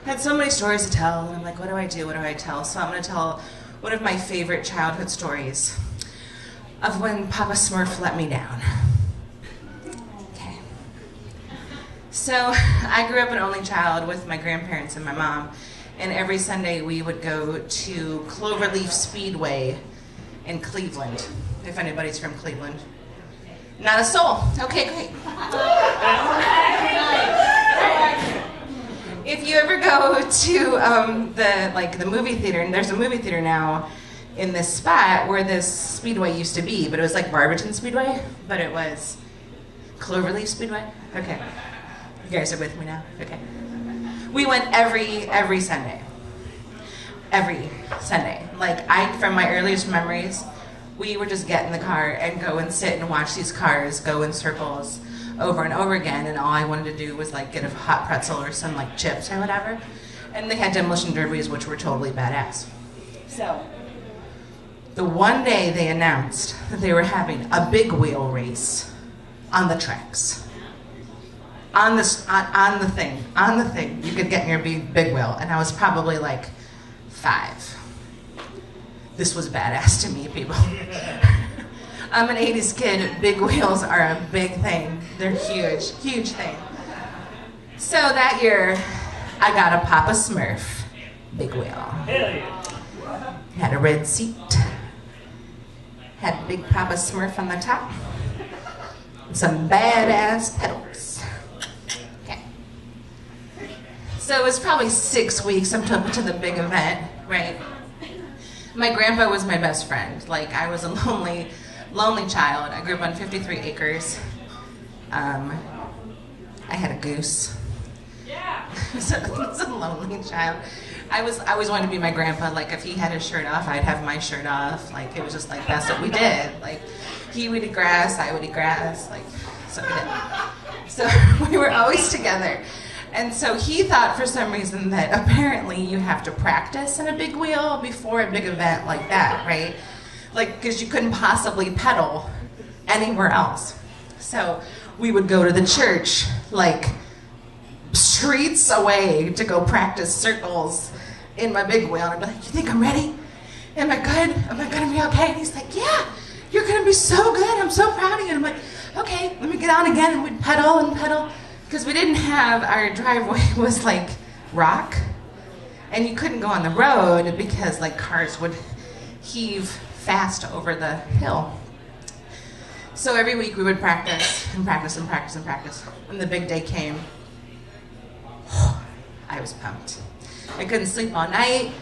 had so many stories to tell, and I'm like, what do I do? What do I tell? So I'm going to tell one of my favorite childhood stories of when Papa Smurf let me down. Okay. So I grew up an only child with my grandparents and my mom, and every Sunday we would go to Cloverleaf Speedway in Cleveland, if anybody's from Cleveland. Not a soul. Okay, great. If you ever go to the movie theater, and there's a movie theater now in this spot where this speedway used to be, but it was like Barberton Speedway, but it was Cloverleaf Speedway. Okay, you guys are with me now. Okay, we went every Sunday. Every Sunday, from my earliest memories, we would just get in the car and go and sit and watch these cars go in circles over and over again, and all I wanted to do was get a hot pretzel or some chips or whatever. And they had demolition derbies, which were totally badass. So the one day they announced that they were having a big wheel race on the tracks. On the thing, you could get in your big wheel, and I was probably 5. This was badass to me, people. I'm an 80s kid. Big wheels are a big thing. They're huge, huge thing. So that year, I got a Papa Smurf big wheel. Hell yeah. Had a red seat. Had Big Papa Smurf on the top. Some badass pedals. Okay. So it was probably 6 weeks until to the big event, right? My grandpa was my best friend. I was a lonely child. I grew up on 53 acres. I had a goose. Yeah. I was a lonely child. I always wanted to be my grandpa. If he had his shirt off, I'd have my shirt off. It was just that's what we did. He would eat grass, I would eat grass. So we did. So we were always together. And so he thought for some reason that apparently you have to practice in a big wheel before a big event like that, right? Because you couldn't possibly pedal anywhere else. So we would go to the church, streets away to go practice circles in my big wheel. And I'd be like, you think I'm ready? Am I good? Am I gonna be okay? And he's like, yeah, you're gonna be so good. I'm so proud of you. And I'm like, okay, let me get on again. And we'd pedal and pedal. Because we didn't have, our driveway was rock. And you couldn't go on the road because cars would heave fast over the hill. So every week we would practice and practice and practice and practice. When the big day came, I was pumped. I couldn't sleep all night.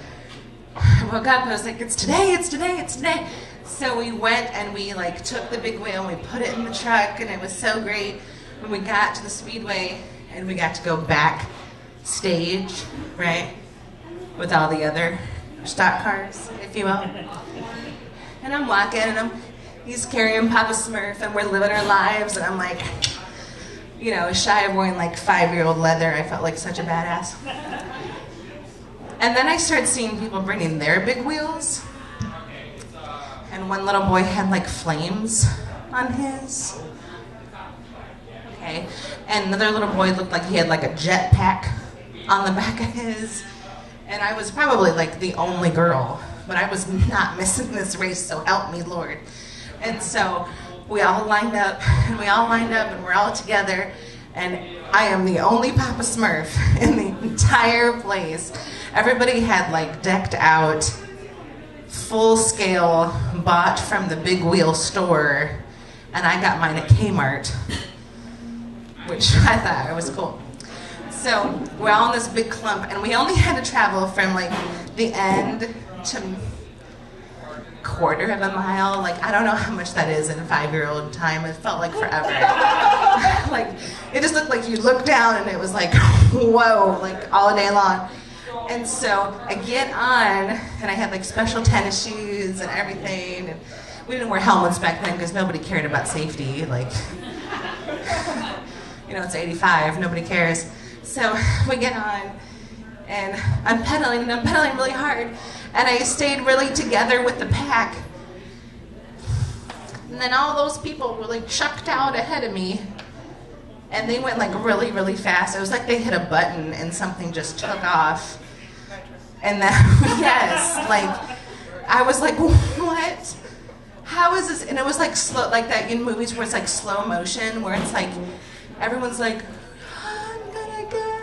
I woke up and I was like, it's today, it's today, it's today. So we went and we took the big wheel and we put it in the truck, and it was so great when we got to the speedway and we got to go backstage, right, with all the other stock cars, if you will. And I'm walking, and he's carrying Papa Smurf, and we're living our lives, and I'm shy of wearing 5-year-old leather. I felt like such a badass. And then I started seeing people bringing their big wheels, and one little boy had flames on his. Okay. And another little boy looked like he had a jetpack on the back of his. And I was probably the only girl, but I was not missing this race, so help me, Lord. And so we all lined up, and we're all together, and I am the only Papa Smurf in the entire place. Everybody had decked out, full scale, bought from the Big Wheel store, and I got mine at Kmart, which I thought was cool. So we're all in this big clump, and we only had to travel from the end to quarter of a mile. I don't know how much that is in 5-year-old time. It felt like forever. It just looked like you looked down and it was whoa, all day long. And so I get on, and I had special tennis shoes and everything. And we didn't wear helmets back then because nobody cared about safety. It's 85, nobody cares. So we get on, and I'm pedaling really hard, and I stayed really together with the pack. And then all those people were chucked out ahead of me, and they went like really, really fast. It was like they hit a button and something just took off. And that, yes, like, I was like, what? How is this? And it was like slow, like that in movies where it's like slow motion, where it's like, everyone's like, I'm gonna go,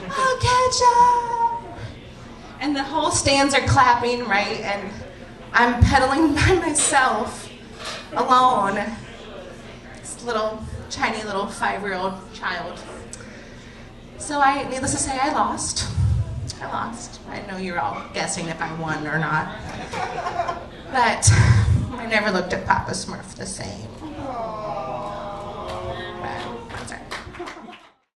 I'll catch up. And the whole stands are clapping, right? And I'm pedaling by myself, alone. This little, tiny little 5-year-old child. So needless to say, I lost. I know you're all guessing if I won or not. But I never looked at Papa Smurf the same.